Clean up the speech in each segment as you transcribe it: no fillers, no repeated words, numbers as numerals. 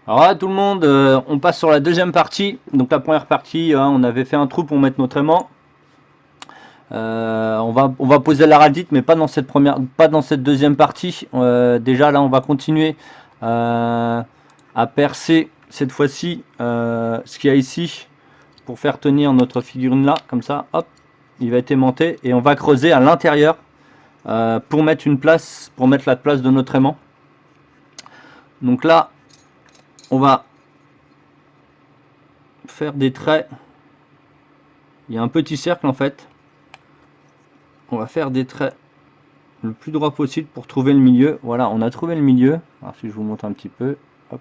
Alors là, tout le monde, on passe sur la deuxième partie. Donc la première partie, on avait fait un trou pour mettre notre aimant. On va poser la radite, mais pas dans cette deuxième partie. Déjà là, on va continuer à percer cette fois-ci ce qu'il y a ici pour faire tenir notre figurine là, comme ça. Hop, il va être aimanté et on va creuser à l'intérieur pour mettre la place de notre aimant. Donc là, on va faire des traits. Il y a un petit cercle en fait. On va faire des traits le plus droit possible pour trouver le milieu. Voilà, on a trouvé le milieu. Alors si je vous montre un petit peu. Hop.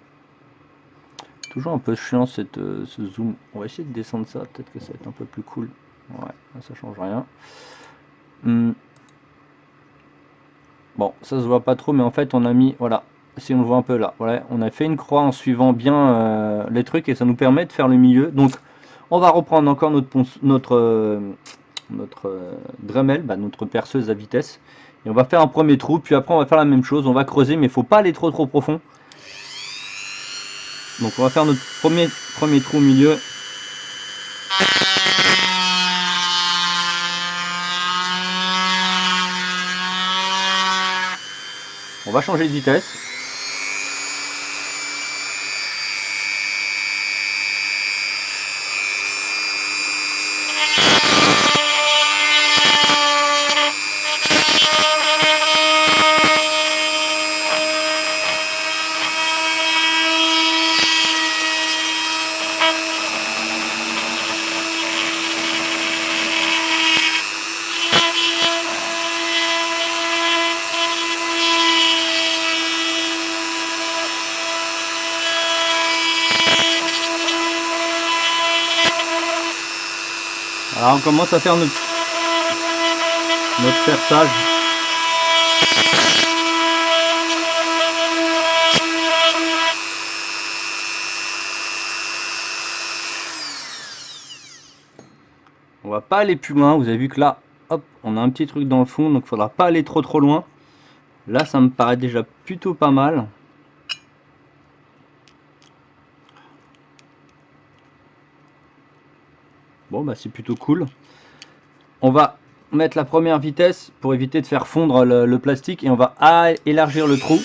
Toujours un peu chiant ce zoom. On va essayer de descendre ça. Peut-être que ça va être un peu plus cool. Ouais, ça change rien. Bon, ça se voit pas trop, mais en fait on a mis, voilà, si on le voit un peu là, voilà, on a fait une croix en suivant bien les trucs et ça nous permet de faire le milieu. Donc on va reprendre encore notre Dremel, notre perceuse à vitesse, et on va faire un premier trou, puis après on va faire la même chose, on va creuser, mais il faut pas aller trop profond. Donc on va faire notre premier trou au milieu. On va changer de vitesse. Alors on commence à faire notre perçage. On va pas aller plus loin, vous avez vu que là, hop, on a un petit truc dans le fond, donc il faudra pas aller trop loin. Là ça me paraît déjà plutôt pas mal. Bon bah c'est plutôt cool. On va mettre la première vitesse pour éviter de faire fondre le plastique et on va élargir le trou.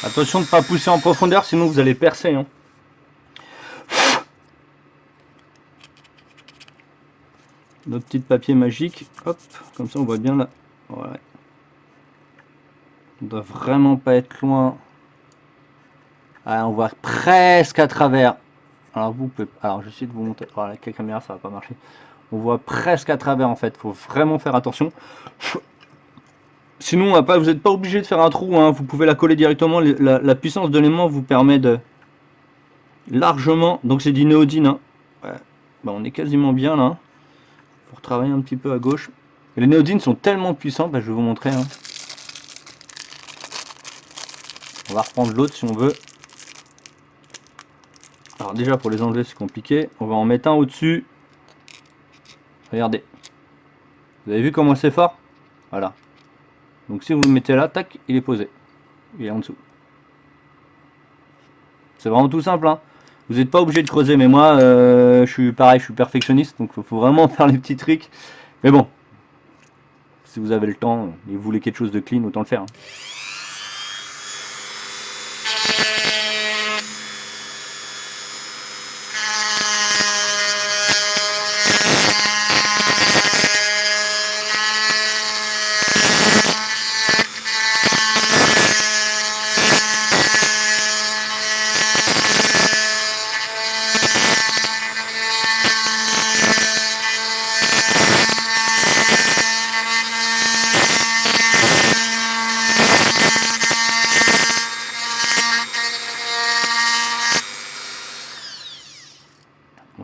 Attention de ne pas pousser en profondeur, sinon vous allez percer. Hein. Notre petit papier magique, hop, comme ça on voit bien là. Voilà. On doit vraiment pas être loin. Ah, on voit presque à travers. Alors vous pouvez, alors j'essaie de vous montrer. Voilà, avec la caméra ça va pas marcher. On voit presque à travers en fait. Faut vraiment faire attention. Sinon, vous n'êtes pas obligé de faire un trou. Hein. Vous pouvez la coller directement. La puissance de l'aimant vous permet de largement. Donc c'est du néodyne. Hein. Ouais. Bah, on est quasiment bien là. Pour travailler un petit peu à gauche. Et les néodynes sont tellement puissants. Bah, je vais vous montrer. Hein. On va reprendre l'autre si on veut. Alors déjà pour les enlever c'est compliqué. On va en mettre un au-dessus. Regardez. Vous avez vu comment c'est fort? Voilà. Donc si vous le mettez là, tac, il est posé. Il est en dessous. C'est vraiment tout simple. Hein. Vous n'êtes pas obligé de creuser, mais moi, je suis pareil, je suis perfectionniste, donc il faut vraiment faire les petits trucs. Mais bon, si vous avez le temps et vous voulez quelque chose de clean, autant le faire. Hein.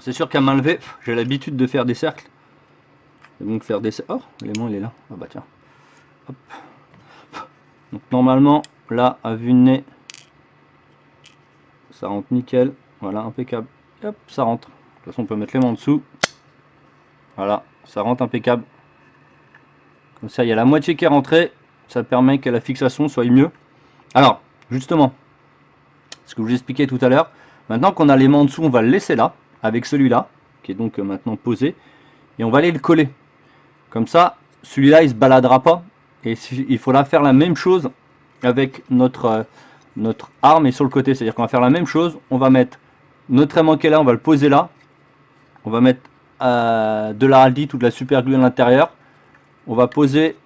c'est sûr qu'à main levée, j'ai l'habitude de faire des cercles. Et donc faire des cercles. Oh, l'élément il est là. Ah bah tiens. Hop. Donc normalement, là, à vue de nez, ça rentre nickel. Voilà, impeccable. Hop, ça rentre. De toute façon, on peut mettre les mains en dessous. Voilà, ça rentre impeccable. Comme ça, il y a la moitié qui est rentrée. Ça permet que la fixation soit mieux. Alors, justement, ce que je vous expliquais tout à l'heure, maintenant qu'on a les mains en dessous, on va le laisser là, avec celui-là, qui est donc maintenant posé. Et on va aller le coller. Comme ça, celui-là, il ne se baladera pas. Et il faudra faire la même chose avec notre arme et sur le côté. C'est-à-dire qu'on va faire la même chose. On va mettre notre aimant qui est là, on va le poser là. On va mettre de l'araldite ou de la super glue à l'intérieur. On va poser,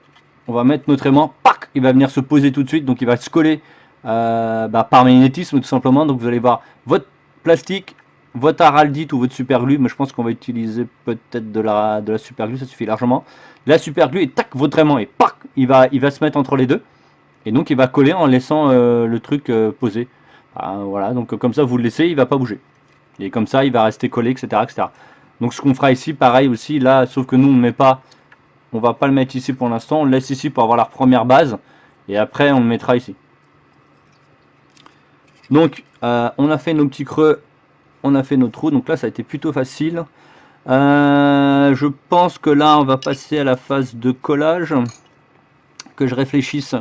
on va mettre notre aimant. Pac, il va venir se poser tout de suite. Donc il va se coller par magnétisme tout simplement. Donc vous allez voir votre plastique, votre araldite ou votre super glue. Mais je pense qu'on va utiliser peut-être de la super glue, ça suffit largement. La super glue et tac, votre aimant et pac, il va se mettre entre les deux. Et donc il va coller en laissant le truc posé. Voilà, donc comme ça vous le laissez, il va pas bouger. Et comme ça il va rester collé, etc. etc. Donc ce qu'on fera ici, pareil aussi, là, sauf que nous on ne met pas, on va pas le mettre ici pour l'instant, on le laisse ici pour avoir la première base. Et après on le mettra ici. Donc on a fait nos petits creux, on a fait nos trous, donc là ça a été plutôt facile. Je pense que là on va passer à la phase de collage. Que je réfléchisse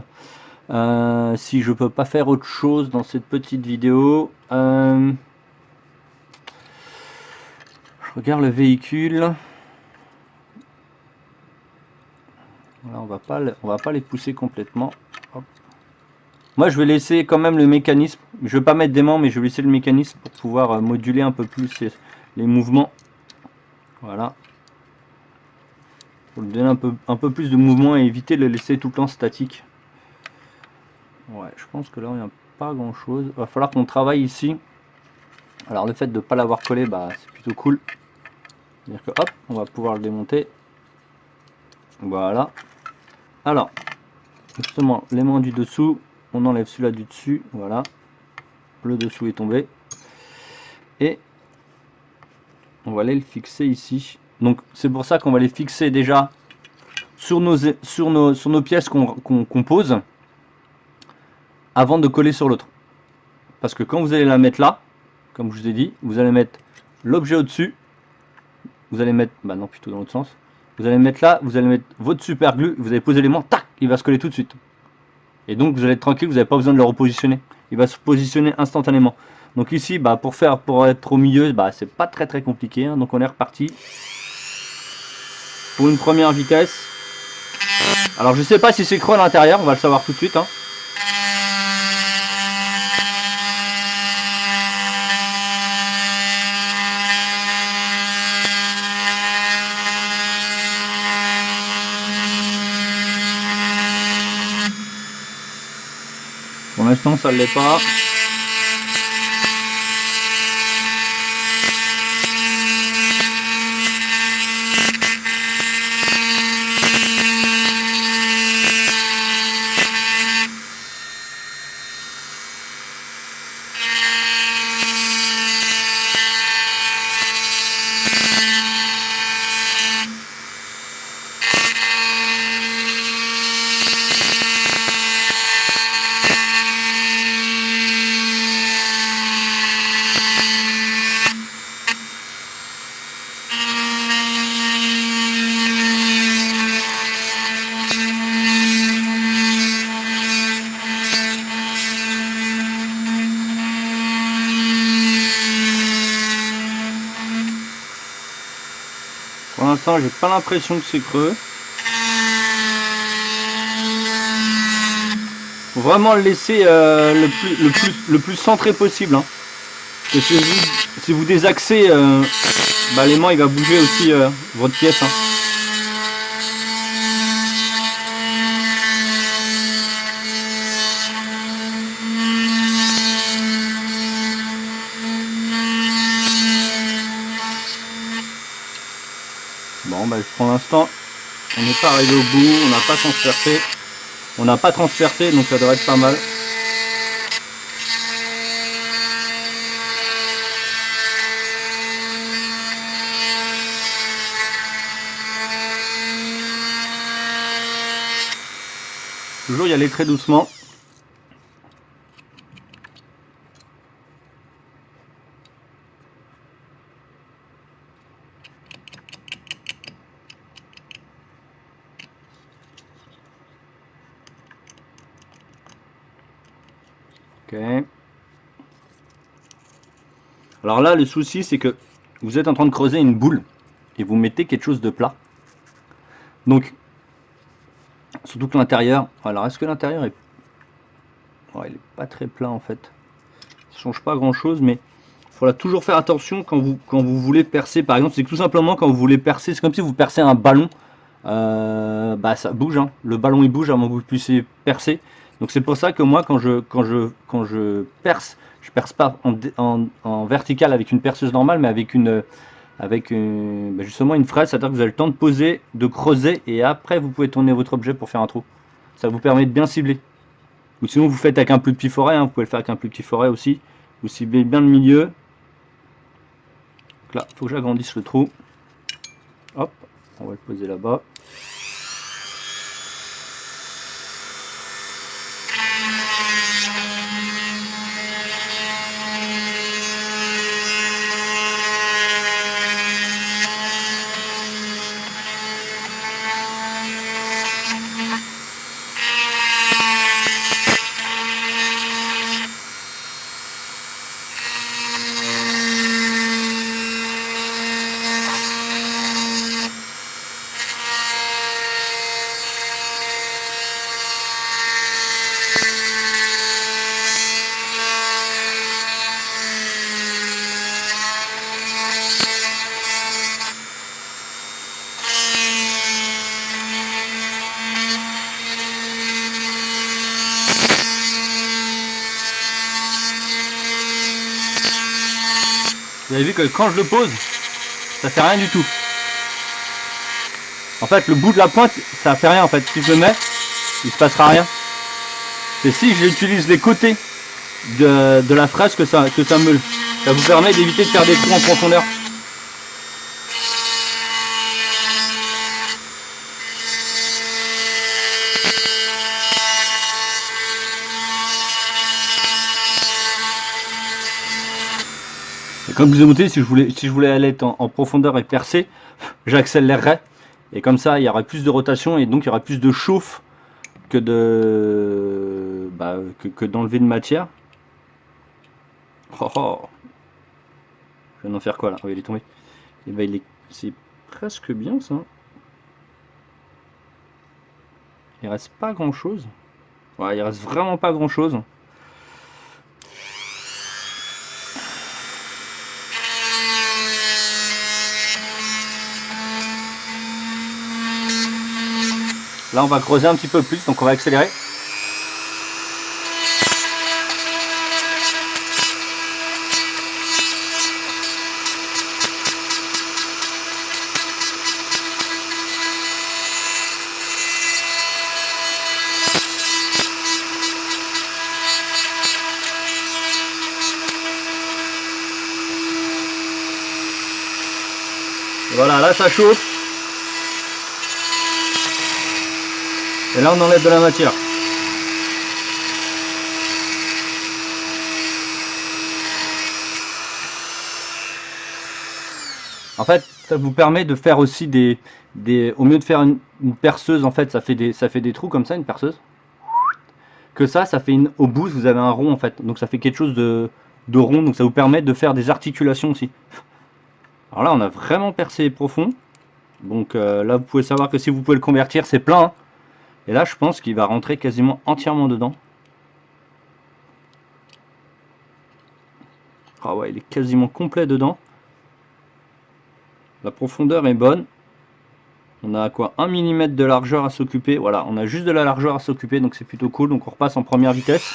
si je peux pas faire autre chose dans cette petite vidéo. Je regarde le véhicule. Là, on va pas les pousser complètement. Hop. Moi je vais laisser quand même le mécanisme. Je vais pas mettre d'aimant, mais je vais laisser le mécanisme pour pouvoir moduler un peu plus les mouvements. Voilà. Pour lui donner un peu plus de mouvement et éviter de le laisser tout le temps statique. Ouais, je pense que là, il n'y a pas grand chose. Il va falloir qu'on travaille ici. Alors, le fait de ne pas l'avoir collé, bah, c'est plutôt cool. C'est-à-dire que, hop, on va pouvoir le démonter. Voilà. Alors, justement, l'aimant du dessous, on enlève celui-là du dessus. Voilà. Le dessous est tombé. Et on va aller le fixer ici. Donc, c'est pour ça qu'on va les fixer déjà sur nos pièces qu'on pose avant de coller sur l'autre. Parce que quand vous allez la mettre là, comme je vous ai dit, vous allez mettre l'objet au-dessus. Vous allez mettre, bah non, plutôt dans l'autre sens. Vous allez mettre là, vous allez mettre votre super glue, vous allez poser l'aimant, tac, il va se coller tout de suite. Et donc vous allez être tranquille, vous n'avez pas besoin de le repositionner. Il va se positionner instantanément. Donc ici, bah, pour être au milieu, bah, c'est pas très compliqué. Hein. Donc on est reparti pour une première vitesse. Alors je sais pas si c'est creux à l'intérieur, on va le savoir tout de suite. Hein. Pour l'instant ça ne l'est pas. Pour l'instant, j'ai pas l'impression que c'est creux. Faut vraiment le laisser le plus centré possible. Hein. Parce que si vous désaxez, bah, l'aimant il va bouger aussi votre pièce. Hein. Bon, bah, pour l'instant, on n'est pas arrivé au bout, on n'a pas transpercé. On n'a pas transpercé, donc ça devrait être pas mal. Toujours y aller très doucement. Ok. Alors là, le souci, c'est que vous êtes en train de creuser une boule et vous mettez quelque chose de plat. Donc, surtout que l'intérieur. Alors, est-ce que l'intérieur est. Ouais, il est pas très plat en fait. Ça change pas grand chose, mais il faudra toujours faire attention quand vous voulez percer. Par exemple, c'est que tout simplement quand vous voulez percer, c'est comme si vous percez un ballon. Bah ça bouge, hein. Le ballon il bouge avant que vous puissiez percer. Donc c'est pour ça que moi quand je perce pas en vertical avec une perceuse normale, mais bah, justement une fraise, c'est-à-dire que vous avez le temps de poser, de creuser, et après vous pouvez tourner votre objet pour faire un trou. Ça vous permet de bien cibler. Ou sinon vous faites avec un plus petit forêt, hein. Vous pouvez le faire avec un plus petit forêt aussi. Vous ciblez bien le milieu. Donc là, il faut que j'agrandisse le trou. Hop, on va le poser là-bas. Vous avez vu que quand je le pose, ça fait rien du tout. En fait, le bout de la pointe, ça fait rien en fait. Si je le mets, il se passera rien. C'est si j'utilise les côtés de la fraise que ça meule. Ça vous permet d'éviter de faire des trous en profondeur. Et comme vous avez noté, si je voulais aller en profondeur et percer, j'accélérerais. Et comme ça, il y aurait plus de rotation et donc il y aura plus de chauffe que que d'enlever de matière. Oh, oh. Je viens d'en faire quoi là? Oh, il est tombé. Et ben c'est presque bien ça. Il reste pas grand chose. Ouais, il reste vraiment pas grand chose. Là, on va creuser un petit peu plus, donc on va accélérer. Voilà, là ça chauffe. Et là on enlève de la matière. En fait, ça vous permet de faire aussi au mieux de faire une perceuse, en fait, ça fait des trous comme ça, une perceuse. Que ça fait au bout, vous avez un rond en fait. Donc ça fait quelque chose de rond, donc ça vous permet de faire des articulations aussi. Alors là, on a vraiment percé profond. Donc là, vous pouvez savoir que si vous pouvez le convertir, c'est plein. Hein. Et là, je pense qu'il va rentrer quasiment entièrement dedans. Ah ouais, il est quasiment complet dedans. La profondeur est bonne. On a quoi, 1 mm de largeur à s'occuper. Voilà, on a juste de la largeur à s'occuper, donc c'est plutôt cool. Donc on repasse en première vitesse.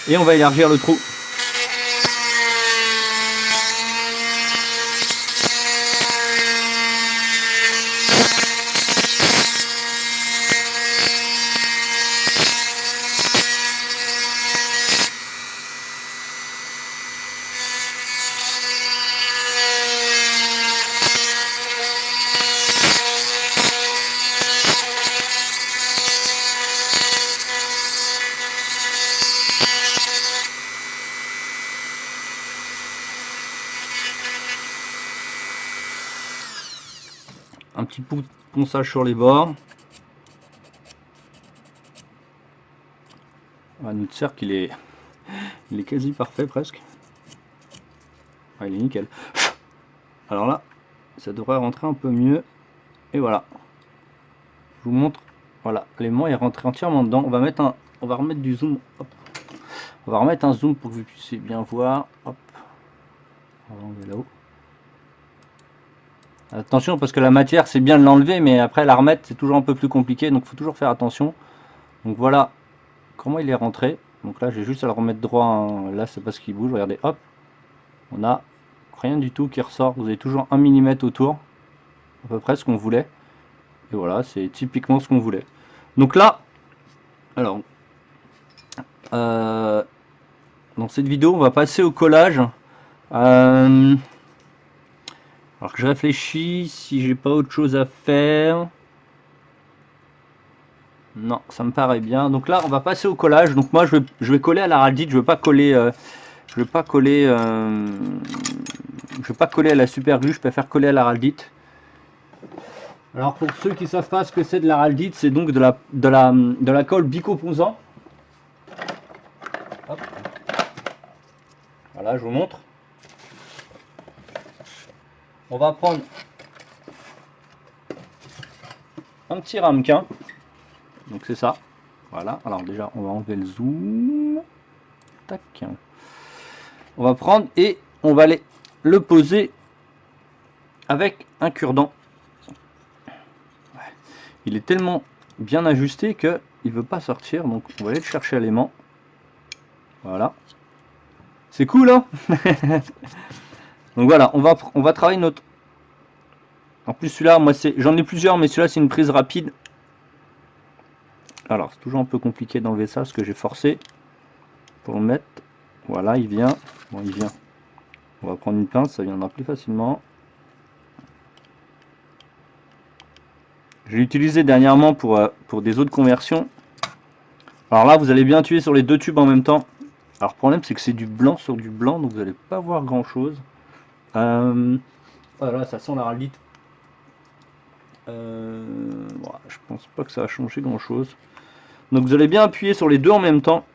Et on va élargir le trou. petit ponçage sur les bords. Notre cercle il est quasi parfait presque. Ah, il est nickel. Alors là, ça devrait rentrer un peu mieux. Et voilà. Je vous montre. Voilà, l'élément est rentré entièrement dedans. On va remettre du zoom. Hop. On va remettre un zoom pour que vous puissiez bien voir. Hop. On va enlever là-haut. Attention parce que la matière c'est bien de l'enlever, mais après la remettre c'est toujours un peu plus compliqué, donc il faut toujours faire attention. Donc voilà comment il est rentré. Donc là j'ai juste à le remettre droit, hein. Là c'est parce qu'il bouge, regardez, hop. On a rien du tout qui ressort. Vous avez toujours 1 mm autour, à peu près ce qu'on voulait. Et voilà, c'est typiquement ce qu'on voulait. Donc là, alors, dans cette vidéo, on va passer au collage. Alors que je réfléchis si j'ai pas autre chose à faire. Non, ça me paraît bien. Donc là, on va passer au collage. Donc moi, je vais coller à l'araldite. Je veux pas coller, je veux pas coller à la super glue. Je préfère coller à l'araldite. Alors pour ceux qui savent pas ce que c'est de l'araldite, c'est donc de la colle bicoposant. Hop. Voilà, je vous montre. On va prendre un petit ramequin. Donc c'est ça. Voilà. Alors déjà, on va enlever le zoom. Tac. On va prendre et on va aller le poser avec un cure-dent. Il est tellement bien ajusté que il veut pas sortir, donc on va aller le chercher à l'aimant. Voilà. C'est cool, hein. Donc voilà, on va travailler notre... En plus celui-là, moi j'en ai plusieurs, mais celui-là c'est une prise rapide. Alors c'est toujours un peu compliqué d'enlever ça, parce que j'ai forcé pour le mettre. Voilà, il vient. Bon, il vient. On va prendre une pince, ça viendra plus facilement. Je l'ai utilisé dernièrement pour des autres conversions. Alors là, vous allez bien tuer sur les deux tubes en même temps. Alors le problème, c'est que c'est du blanc sur du blanc, donc vous n'allez pas voir grand-chose. Voilà, ça sent l'araldite. Voilà, je pense pas que ça va changer grand-chose. Donc vous allez bien appuyer sur les deux en même temps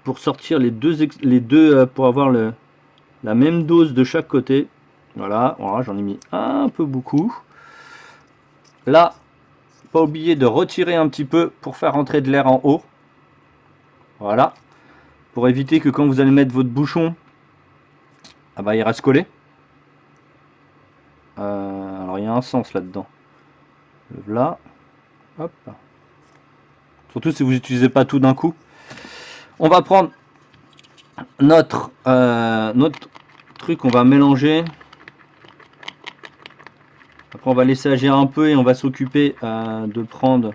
pour sortir les deux pour avoir la même dose de chaque côté. Voilà, voilà, j'en ai mis un peu beaucoup. Là, pas oublier de retirer un petit peu pour faire rentrer de l'air en haut. Voilà. Pour éviter que quand vous allez mettre votre bouchon, ah bah il reste collé. Alors il y a un sens là-dedans. Le voilà. Hop. Surtout si vous n'utilisez pas tout d'un coup. On va prendre notre truc, on va mélanger. Après on va laisser agir un peu et on va s'occuper de prendre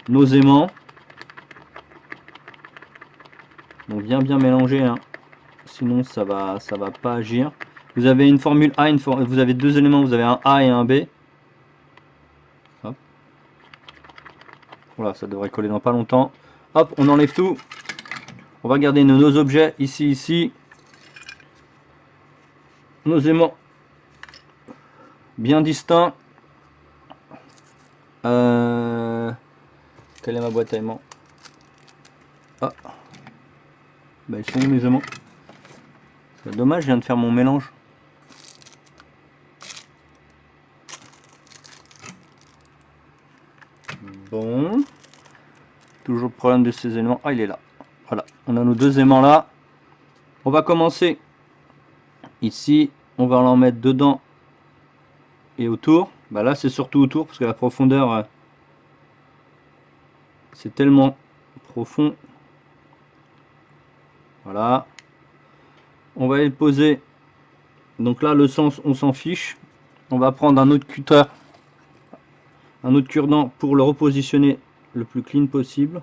nos aimants. Donc bien mélanger, hein. Sinon ça va pas agir. Vous avez une formule A, vous avez deux éléments, vous avez un A et un B. Hop. Voilà, ça devrait coller dans pas longtemps. Hop, on enlève tout. On va garder nos objets ici. Nos aimants bien distincts. Quelle est ma boîte à aimants? Ah, bah ils sont où mes aimants? C'est dommage, je viens de faire mon mélange. Bon, toujours le problème de ces éléments. Ah, il est là. Voilà, on a nos deux aimants là. On va commencer ici. On va en mettre dedans et autour. Bah là, c'est surtout autour parce que la profondeur, c'est tellement profond. Voilà. On va aller le poser. Donc là, le sens, on s'en fiche. On va prendre un autre cutter, un autre cure-dent pour le repositionner le plus clean possible.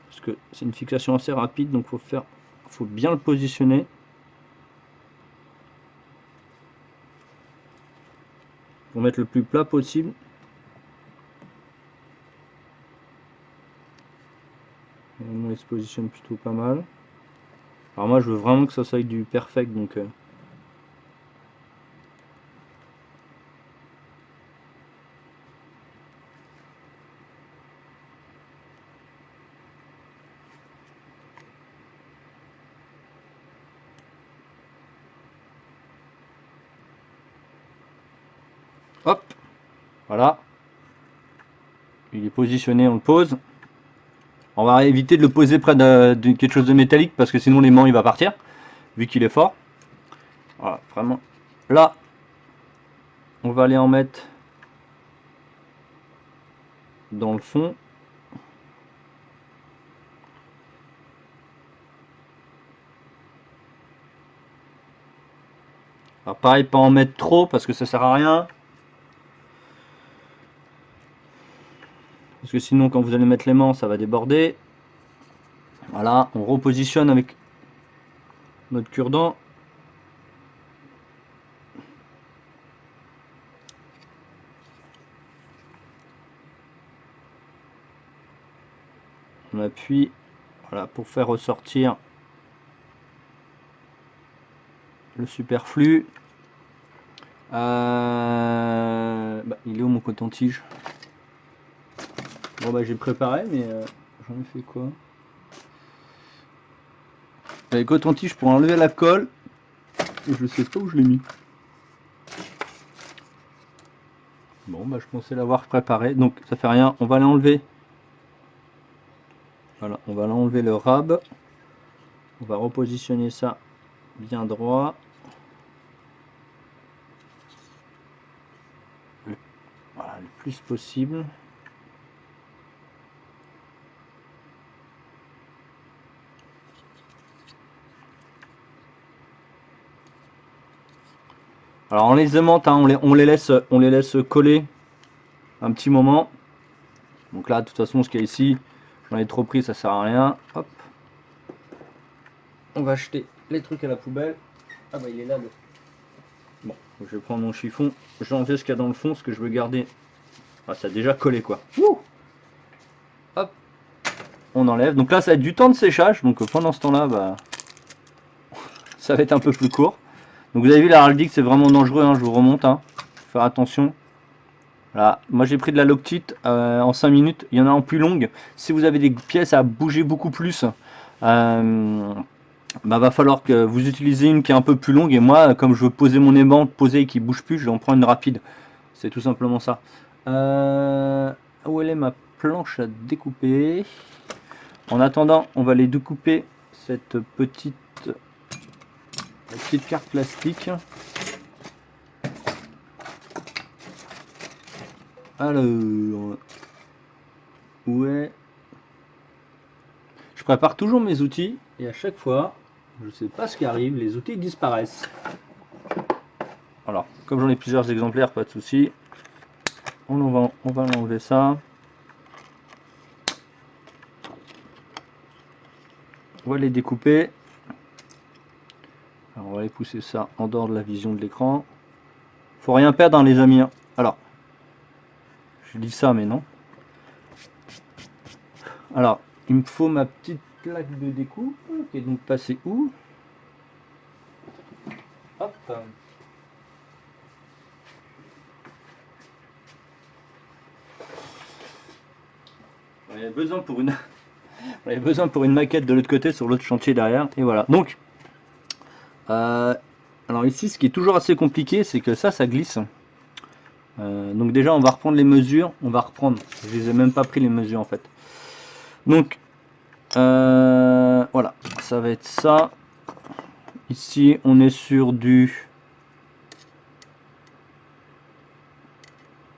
Parce que c'est une fixation assez rapide, donc faut bien le positionner. Pour mettre le plus plat possible. Il se positionne plutôt pas mal. Alors moi je veux vraiment que ça soit du perfect, donc Voilà. Il est positionné, on le pose. On va éviter de le poser près de quelque chose de métallique parce que sinon l'aimant il va partir, vu qu'il est fort. Voilà, vraiment. Là, on va aller en mettre dans le fond. Alors pareil, pas en mettre trop parce que ça sert à rien. Parce que sinon quand vous allez mettre l'aimant, ça va déborder. Voilà, on repositionne avec notre cure-dent. On appuie, voilà, pour faire ressortir le superflu. Il est où mon coton-tige? Bon bah j'ai préparé, mais j'en ai fait quoi? Le coton-tige pour enlever la colle. Et je sais pas où je l'ai mis. Bon bah je pensais l'avoir préparé, donc ça fait rien, on va l'enlever. Voilà, on va l'enlever le rab. On va repositionner ça bien droit. Voilà, le plus possible. Alors on les aimante, hein, on les laisse coller un petit moment. Donc là de toute façon ce qu'il y a ici, j'en ai trop pris, ça sert à rien. Hop. On va jeter les trucs à la poubelle. Ah bah il est là le... Bon, je vais prendre mon chiffon, je vais enlever ce qu'il y a dans le fond, ce que je veux garder. Ah, ça a déjà collé quoi. Ouh. Hop. On enlève. Donc là ça va être du temps de séchage, donc pendant ce temps là, bah, ça va être un peu plus court. Donc vous avez vu l'héraldique c'est vraiment dangereux, hein, je vous remonte. Hein. Faut faire attention. Voilà. Moi j'ai pris de la Loctite en 5 minutes, il y en a en plus longue. Si vous avez des pièces à bouger beaucoup plus, bah, va falloir que vous utilisez une qui est un peu plus longue. Et moi comme je veux poser mon aimant, poser et qui bouge plus, je vais en prendre une rapide. C'est tout simplement ça. Où elle est ma planche à découper? En attendant, on va aller découper cette petite carte plastique. Alors, où est... Je prépare toujours mes outils et à chaque fois, je sais pas ce qui arrive, les outils disparaissent. Alors, comme j'en ai plusieurs exemplaires, pas de souci. On va enlever ça. On va les découper. Alors, on va aller pousser ça en dehors de la vision de l'écran. Faut rien perdre, hein, les amis. Hein. Alors, je dis ça, mais non. Alors, il me faut ma petite plaque de découpe qui est donc passée où? Hop. On avait besoin pour une, on avait besoin pour une maquette de l'autre côté sur l'autre chantier derrière. Et voilà. Donc, alors ici, ce qui est toujours assez compliqué, c'est que ça glisse. Donc déjà, on va reprendre les mesures. On va reprendre. Je les ai même pas pris les mesures en fait. Donc, voilà, ça va être ça. Ici, on est sur du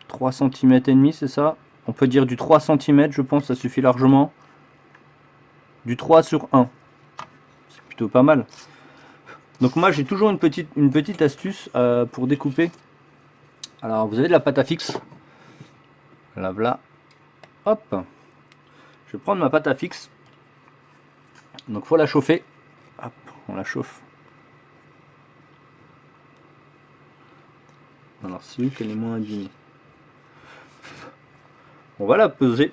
3 cm et demi, c'est ça? On peut dire du 3 cm, je pense, ça suffit largement. Du 3 sur 1. C'est plutôt pas mal. Donc moi, j'ai toujours une petite astuce pour découper. Alors, vous avez de la pâte à fixe. Là, voilà. Hop. Je vais prendre ma pâte à fixe. Donc, faut la chauffer. Hop, on la chauffe. Alors, c'est où qu'elle est moins abîmée. On va la peser.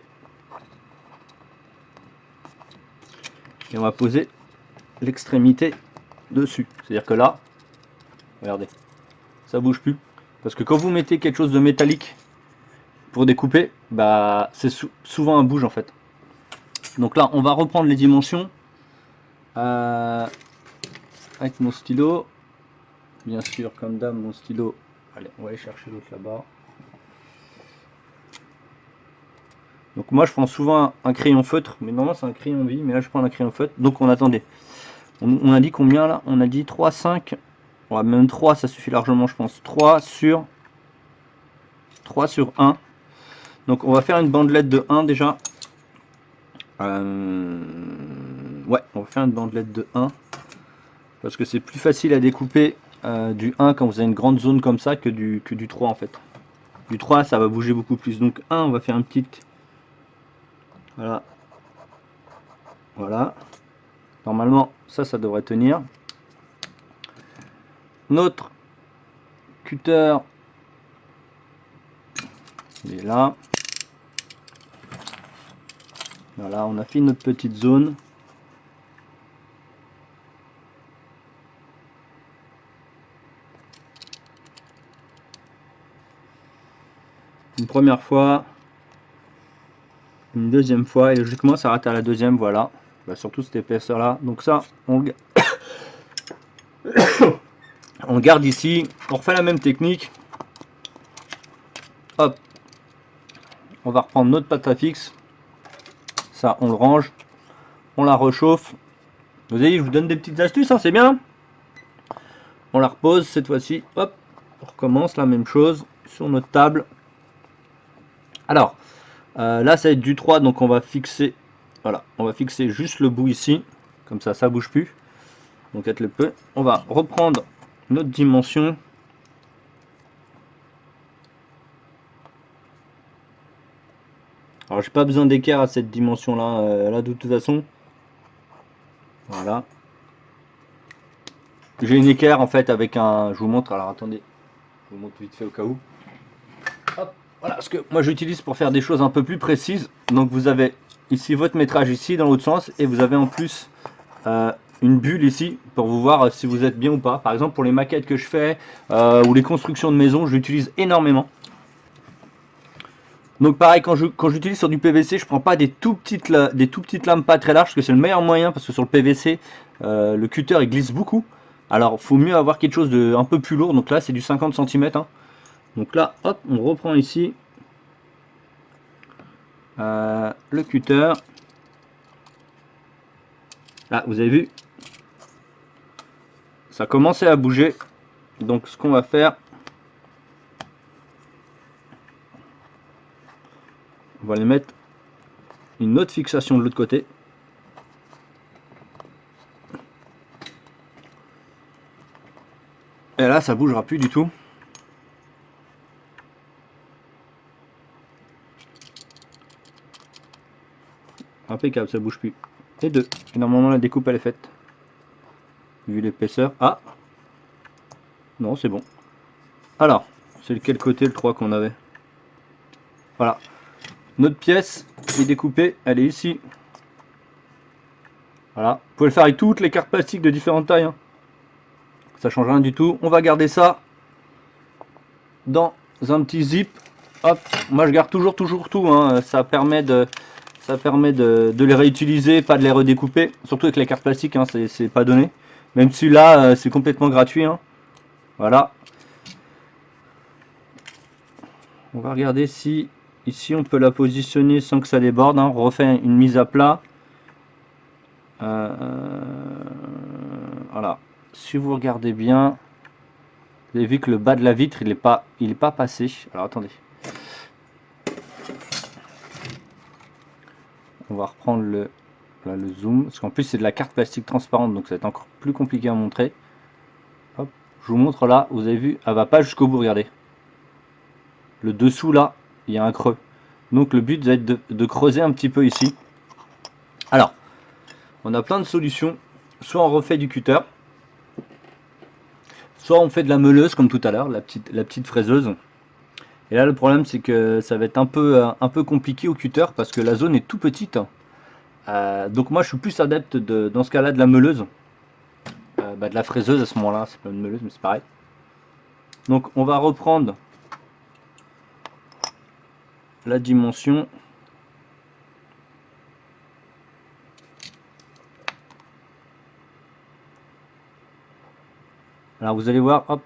Et on va poser l'extrémité dessus. C'est-à-dire que là, regardez, ça bouge plus. Parce que quand vous mettez quelque chose de métallique pour découper, bah c'est souvent un bouge en fait. Donc là, on va reprendre les dimensions avec mon stylo. Bien sûr, comme d'hab, mon stylo. Allez, on va aller chercher l'autre là-bas. Donc moi je prends souvent un crayon feutre, mais normalement c'est un crayon vie, mais là je prends un crayon feutre. Donc on attendait. On a dit combien là? On a dit 3, 5. Ouais, même 3 ça suffit largement je pense. 3 sur 1. Donc on va faire une bandelette de 1 déjà. Ouais, on va faire une bandelette de 1. Parce que c'est plus facile à découper du 1 quand vous avez une grande zone comme ça que du 3 en fait. Du 3 ça va bouger beaucoup plus. Donc 1 on va faire une petite. Voilà. Voilà. Normalement ça devrait tenir. Notre cutter il est là. Voilà, on a fait notre petite zone. Une première fois, une deuxième fois, et logiquement ça rate à la deuxième, voilà. Bah, surtout cette épaisseur là. Donc ça, on garde ici. On refait la même technique. Hop. On va reprendre notre pâte à fixe. Ça, on le range. On la réchauffe. Vous voyez, je vous donne des petites astuces, hein, c'est bien. On la repose cette fois-ci. Hop. On recommence la même chose sur notre table. Alors, là ça va être du 3, donc on va fixer. Voilà, on va fixer juste le bout ici. Comme ça bouge plus. Donc être le peu. On va reprendre notre dimension. Alors j'ai pas besoin d'équerre à cette dimension là, là de toute façon. Voilà. J'ai une équerre en fait avec un. Je vous montre, alors attendez. Je vous montre vite fait au cas où. Hop, voilà, ce que moi j'utilise pour faire des choses un peu plus précises. Donc vous avez ici votre métrage ici dans l'autre sens. Et vous avez en plus une bulle ici pour vous voir si vous êtes bien ou pas. Par exemple pour les maquettes que je fais ou les constructions de maison, je l'utilise énormément. Donc pareil, quand j'utilise sur du PVC, je prends pas des tout petites lames pas très larges, parce que c'est le meilleur moyen, parce que sur le PVC, le cutter il glisse beaucoup. Alors faut mieux avoir quelque chose de un peu plus lourd, donc là c'est du 50 cm. Hein. Donc là, hop, on reprend ici le cutter. Là, vous avez vu, ça commençait à bouger. Donc ce qu'on va faire, on va aller mettre une autre fixation de l'autre côté. Et là, ça bougera plus du tout. Impeccable, ça bouge plus. Et deux. Et normalement, la découpe, elle est faite. Vu l'épaisseur. Ah! Non, c'est bon. Alors, c'est lequel côté le 3 qu'on avait? Voilà. Notre pièce est découpée, elle est ici. Voilà. Vous pouvez le faire avec toutes les cartes plastiques de différentes tailles. Hein. Ça change rien du tout. On va garder ça dans un petit zip. Hop. Moi je garde toujours tout. Hein. Ça permet de les réutiliser, pas de les redécouper. Surtout avec les cartes plastiques, hein, c'est pas donné. Même si là c'est complètement gratuit. Hein. Voilà. On va regarder si ici on peut la positionner sans que ça déborde. Hein. On refait une mise à plat. Voilà. Si vous regardez bien, vous avez vu que le bas de la vitre il est pas passé. Alors attendez. On va reprendre le zoom. Parce qu'en plus c'est de la carte plastique transparente, donc ça va être encore plus compliqué à montrer. Hop. Je vous montre là, vous avez vu, elle va pas jusqu'au bout, regardez. Le dessous là, il y a un creux. Donc le but va être de creuser un petit peu ici. Alors, on a plein de solutions. Soit on refait du cutter, soit on fait de la meuleuse comme tout à l'heure, la petite fraiseuse. Et là le problème c'est que ça va être un peu compliqué au cutter parce que la zone est tout petite. Donc moi je suis plus adepte dans ce cas là de la meuleuse. De la fraiseuse à ce moment là, c'est pas une meuleuse mais c'est pareil. Donc on va reprendre la dimension. Alors vous allez voir, hop,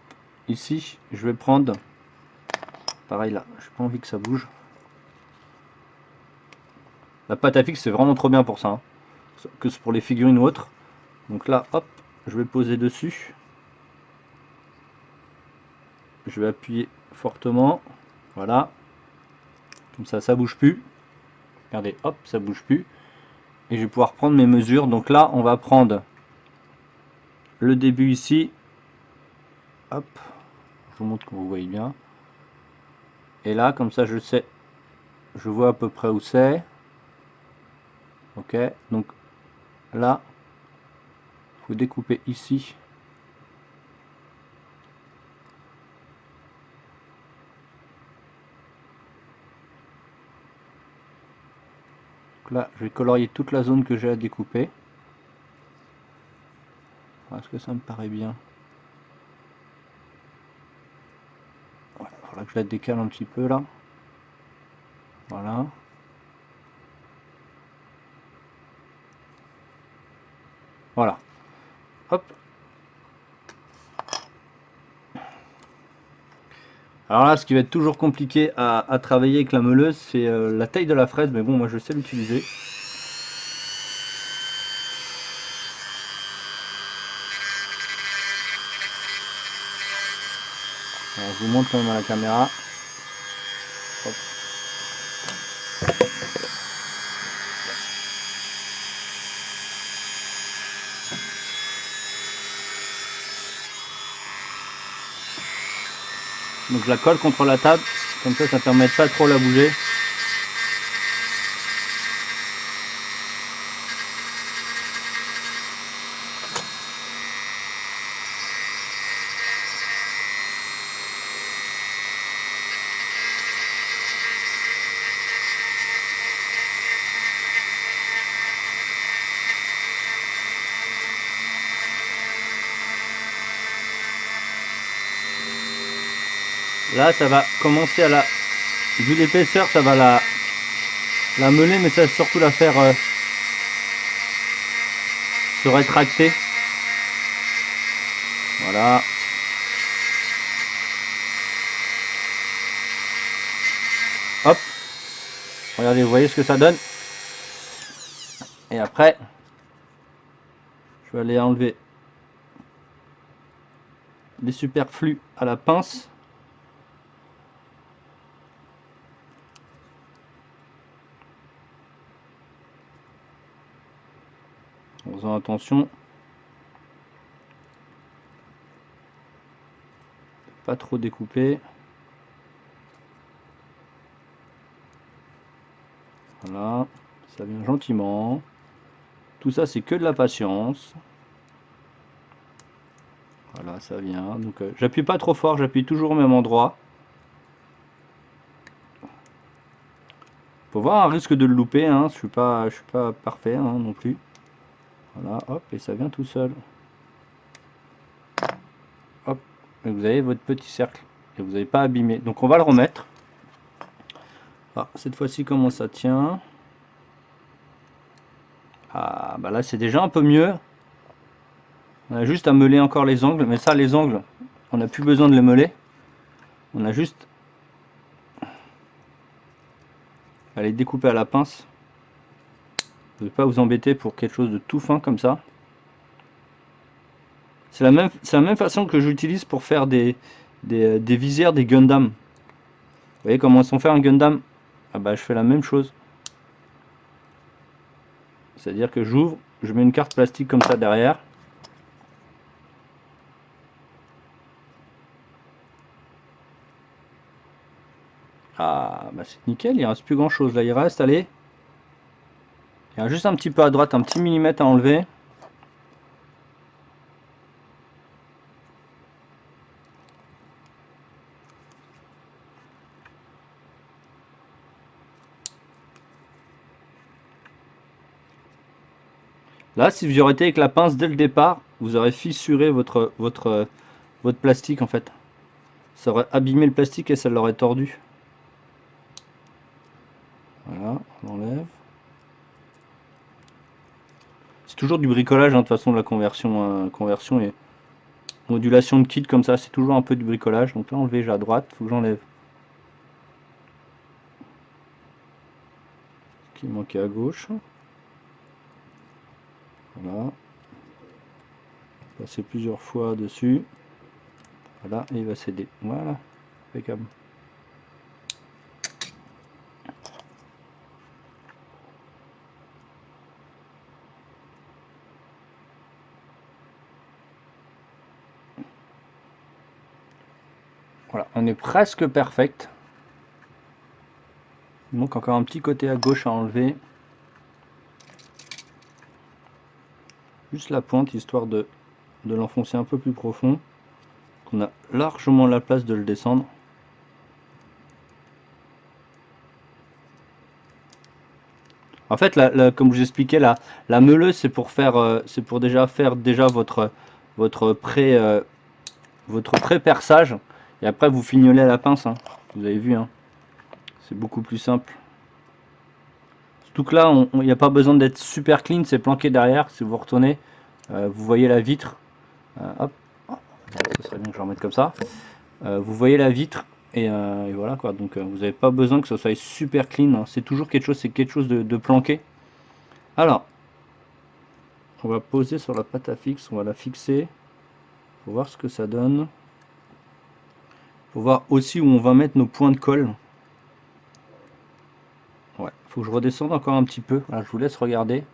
ici je vais prendre pareil là, j'ai pas envie que ça bouge. La pâte à fixe c'est vraiment trop bien pour ça, hein. Que c'est pour les figurines ou autres. Donc là, hop, je vais poser dessus. Je vais appuyer fortement. Voilà. Comme ça bouge plus. Regardez, hop, ça bouge plus. Et je vais pouvoir prendre mes mesures. Donc là, on va prendre le début ici. Hop, je vous montre que vous voyez bien. Et là, comme ça, je sais, je vois à peu près où c'est. Ok, donc là, il faut découper ici. Donc là, je vais colorier toute la zone que j'ai à découper. Est-ce que ça me paraît bien? Voilà, il faudra que je la décale un petit peu là. Voilà. Voilà. Hop. Alors là, ce qui va être toujours compliqué à travailler avec la meuleuse, c'est la taille de la fraise. Mais bon, moi je sais l'utiliser. Alors, je vous montre quand même à la caméra. Hop. Donc je la colle contre la table, comme ça permet de pas trop la bouger. Là, ça va commencer à la... Vu l'épaisseur, ça va la meuler, mais ça va surtout la faire se rétracter. Voilà. Hop. Regardez, vous voyez ce que ça donne. Et après, je vais aller enlever les superflus à la pince. En faisant attention. Pas trop découper. Voilà. Ça vient gentiment. Tout ça, c'est que de la patience. Voilà, ça vient. Donc, j'appuie pas trop fort, j'appuie toujours au même endroit. Faut voir un risque de le louper, hein. Je suis pas parfait hein, non plus. Voilà, hop, et ça vient tout seul. Hop, et vous avez votre petit cercle. Et vous n'avez pas abîmé. Donc on va le remettre. Ah, cette fois-ci, comment ça tient? Ah, bah là c'est déjà un peu mieux. On a juste à meuler encore les angles. Mais ça, les angles, on n'a plus besoin de les meuler. On a juste à les découper à la pince. Vous ne devez pas vous embêter pour quelque chose de tout fin comme ça. C'est la même façon que j'utilise pour faire des visières des Gundam. Vous voyez comment ils sont faits un Gundam? Ah bah je fais la même chose. C'est-à-dire que j'ouvre, je mets une carte plastique comme ça derrière. Ah bah c'est nickel, il reste plus grand chose là, il reste, allez. Il y a juste un petit peu à droite, un petit millimètre à enlever. Là, si vous auriez été avec la pince dès le départ, vous aurez fissuré votre plastique en fait. Ça aurait abîmé le plastique et ça l'aurait tordu. Voilà, on enlève. C'est toujours du bricolage, hein, de toute façon, de la conversion et modulation de kit comme ça, c'est toujours un peu du bricolage. Donc là, enlever, j'ai à droite, faut que j'enlève. qui manquait à gauche. Voilà. Passer plusieurs fois dessus. Voilà, et il va céder. Voilà, impeccable. Voilà, on est presque perfect. Il manque encore un petit côté à gauche à enlever. Juste la pointe, histoire de l'enfoncer un peu plus profond. On a largement la place de le descendre. En fait, comme je vous expliquais, la meuleuse, c'est pour faire, c'est pour déjà faire votre pré-perçage. Et après, vous fignolez à la pince. Hein. Vous avez vu, hein. C'est beaucoup plus simple. Surtout que là, il n'y a pas besoin d'être super clean, c'est planqué derrière. Si vous retournez, vous voyez la vitre. Hop, ce serait bien que je remette comme ça. Vous voyez la vitre et voilà quoi. Donc vous n'avez pas besoin que ce soit super clean. Hein. C'est toujours quelque chose, de planqué. Alors, on va poser sur la pâte à fixe, on va la fixer. Pour voir ce que ça donne. Pour voir aussi où on va mettre nos points de colle. Ouais, faut que je redescende encore un petit peu. Voilà, je vous laisse regarder.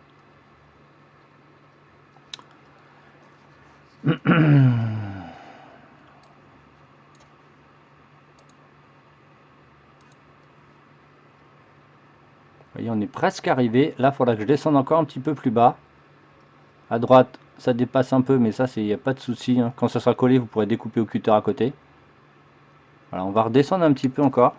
Vous voyez, on est presque arrivé. Là, il faudra que je descende encore un petit peu plus bas. À droite, ça dépasse un peu, mais ça, il n'y a pas de souci. Hein. Quand ça sera collé, vous pourrez découper au cutter à côté. Voilà, on va redescendre un petit peu encore.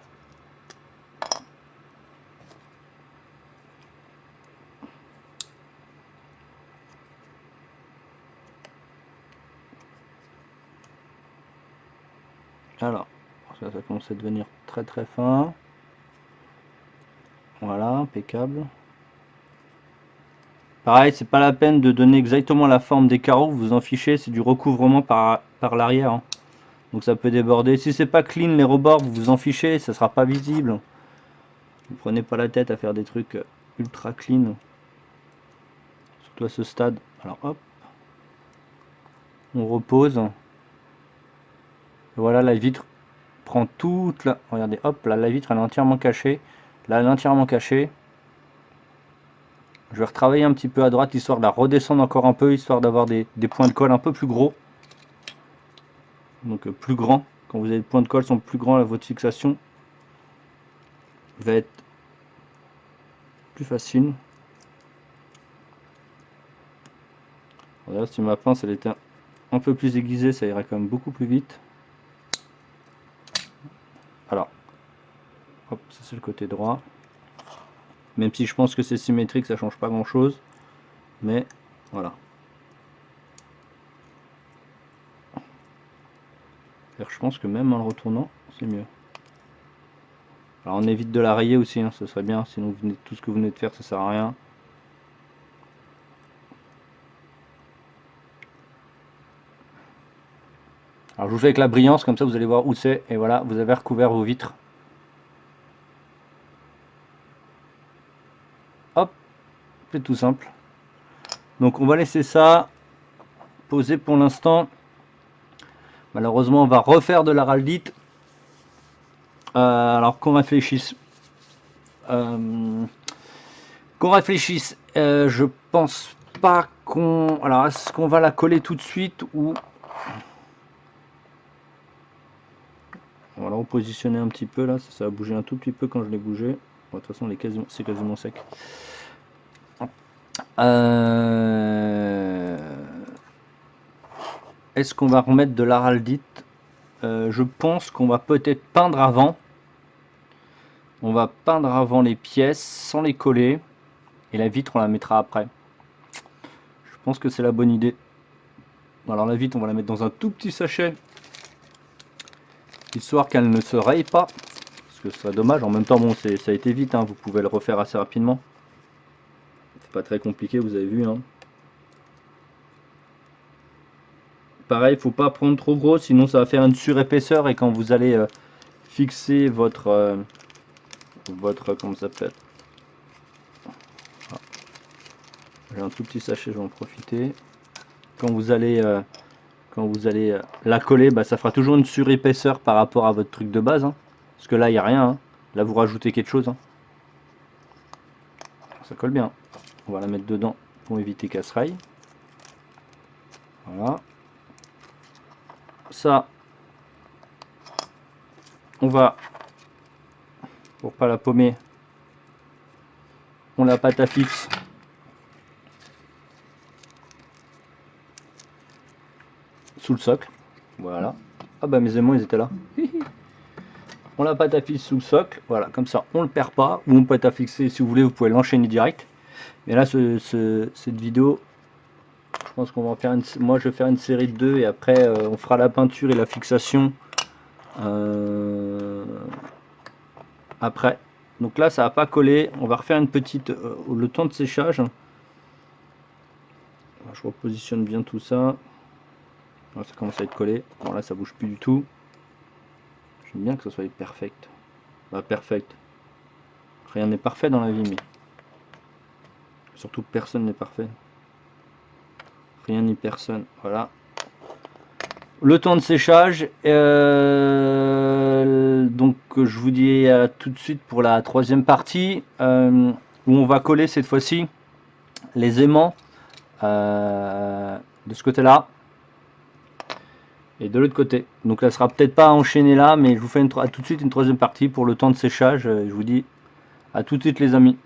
Alors, ça commence à devenir très très fin. Voilà, impeccable. Pareil, c'est pas la peine de donner exactement la forme des carreaux, vous vous en fichez, c'est du recouvrement par l'arrière. Hein. Donc ça peut déborder. Si c'est pas clean les rebords, vous vous en fichez, ça sera pas visible. Vous prenez pas la tête à faire des trucs ultra clean. Surtout à ce stade. Alors hop. On repose. Et voilà, la vitre prend toute la... Regardez, hop, là la vitre elle est entièrement cachée. Là elle est entièrement cachée. Je vais retravailler un petit peu à droite, histoire de la redescendre encore un peu, histoire d'avoir des points de colle un peu plus gros. Donc plus grand. Quand vous avez des points de colle sont plus grands, là, votre fixation va être plus facile. Regarde, si ma pince elle était un peu plus aiguisée, ça irait quand même beaucoup plus vite. Alors, hop, ça c'est le côté droit. Même si je pense que c'est symétrique, ça change pas grand chose. Mais voilà. Je pense que même en le retournant, c'est mieux. Alors on évite de la rayer aussi, hein, ce serait bien, sinon tout ce que vous venez de faire, ça sert à rien. Alors je vous fais avec la brillance, comme ça vous allez voir où c'est, et voilà, vous avez recouvert vos vitres. Hop, c'est tout simple. Donc on va laisser ça poser pour l'instant. Malheureusement on va refaire de l'araldite. Alors qu'on réfléchisse. Je pense pas qu'on... Alors est-ce qu'on va la coller tout de suite ou... On va la repositionner un petit peu là, ça a bougé un tout petit peu quand je l'ai bougé. Bon, de toute façon c'est quasiment sec. Est-ce qu'on va remettre de l'araldite? Je pense qu'on va peut-être peindre avant. On va peindre avant les pièces sans les coller. Et la vitre on la mettra après. Je pense que c'est la bonne idée. Alors la vitre on va la mettre dans un tout petit sachet. Histoire qu'elle ne se raye pas. Parce que ce serait dommage. En même temps bon ça a été vite. Hein, vous pouvez le refaire assez rapidement. C'est pas très compliqué, vous avez vu. Hein. Pareil, faut pas prendre trop gros, sinon ça va faire une surépaisseur et quand vous allez fixer votre comment ça s'appelle, J'ai un tout petit sachet, je vais en profiter. Quand vous allez la coller, bah, ça fera toujours une surépaisseur par rapport à votre truc de base, hein. Parce que là, il n'y a rien, hein. Là, vous rajoutez quelque chose, hein. Ça colle bien. On va la mettre dedans pour éviter qu'elle se raille. Voilà. Ça, on va, pour pas la paumer, on la pâte à fixe. Sous le socle. Voilà. Ah bah mes aimants, ils étaient là. On la pâte à fixe sous le socle. Voilà, comme ça, on le perd pas. Ou on peut à fixer, si vous voulez, vous pouvez l'enchaîner direct. Mais là, cette vidéo, je pense qu'on va en faire moi je vais faire une série de 2 et après on fera la peinture et la fixation après. Donc là ça va pas coller, on va refaire une petite le temps de séchage. Je repositionne bien tout ça. Là, ça commence à être collé. Bon là ça bouge plus du tout. J'aime bien que ça soit perfect. Bah, perfect. Rien n'est parfait dans la vie, mais surtout personne n'est parfait. Rien ni personne. Voilà. Le temps de séchage, donc je vous dis à tout de suite pour la troisième partie où on va coller cette fois-ci les aimants de ce côté-là et de l'autre côté. Donc ça sera peut-être pas enchaîné là, mais je vous fais tout de suite une troisième partie pour le temps de séchage. Je vous dis à tout de suite les amis.